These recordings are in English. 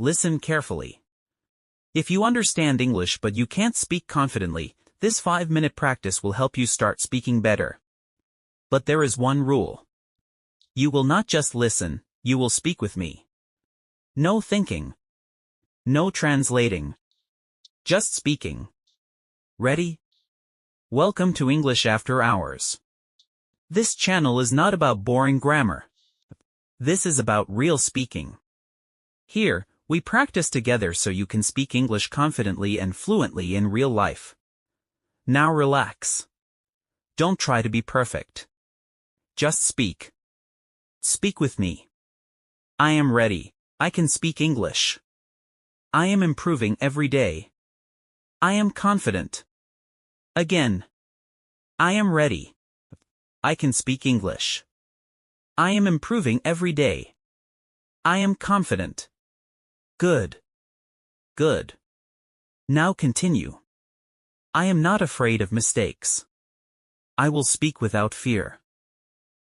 Listen carefully. If you understand English but you can't speak confidently, this 5-minute practice will help you start speaking better. But there is one rule. You will not just listen, you will speak with me. No thinking. No translating. Just speaking. Ready? Welcome to English After Hours. This channel is not about boring grammar. This is about real speaking. Here, we practice together so you can speak English confidently and fluently in real life. Now relax. Don't try to be perfect. Just speak. Speak with me. I am ready. I can speak English. I am improving every day. I am confident. Again. I am ready. I can speak English. I am improving every day. I am confident. Good. Good. Now continue. I am not afraid of mistakes. I will speak without fear.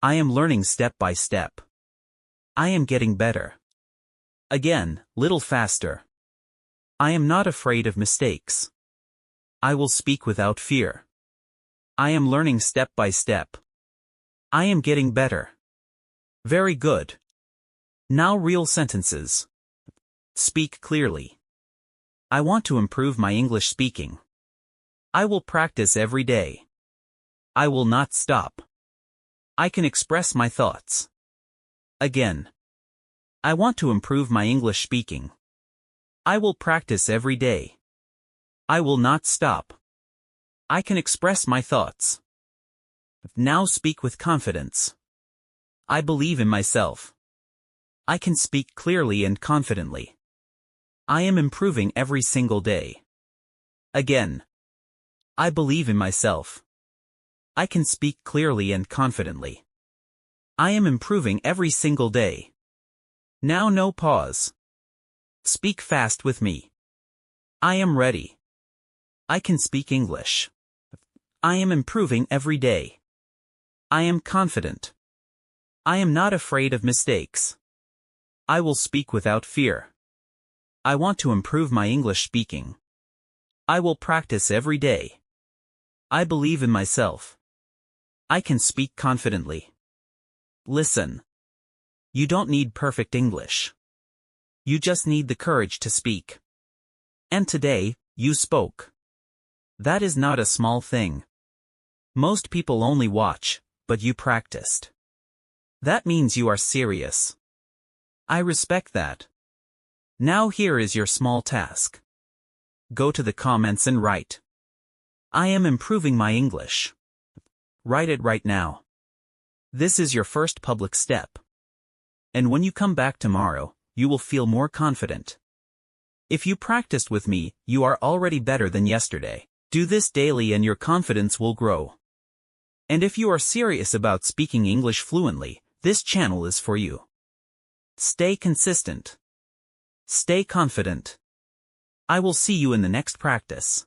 I am learning step by step. I am getting better. Again, little faster. I am not afraid of mistakes. I will speak without fear. I am learning step by step. I am getting better. Very good. Now real sentences. Speak clearly. I want to improve my English speaking. I will practice every day. I will not stop. I can express my thoughts. Again. I want to improve my English speaking. I will practice every day. I will not stop. I can express my thoughts. Now speak with confidence. I believe in myself. I can speak clearly and confidently. I am improving every single day. Again. I believe in myself. I can speak clearly and confidently. I am improving every single day. Now no pause. Speak fast with me. I am ready. I can speak English. I am improving every day. I am confident. I am not afraid of mistakes. I will speak without fear. I want to improve my English speaking. I will practice every day. I believe in myself. I can speak confidently. Listen. You don't need perfect English. You just need the courage to speak. And today, you spoke. That is not a small thing. Most people only watch, but you practiced. That means you are serious. I respect that. Now here is your small task. Go to the comments and write. I am improving my English. Write it right now. This is your first public step. And when you come back tomorrow, you will feel more confident. If you practiced with me, you are already better than yesterday. Do this daily and your confidence will grow. And if you are serious about speaking English fluently, this channel is for you. Stay consistent. Stay confident. I will see you in the next practice.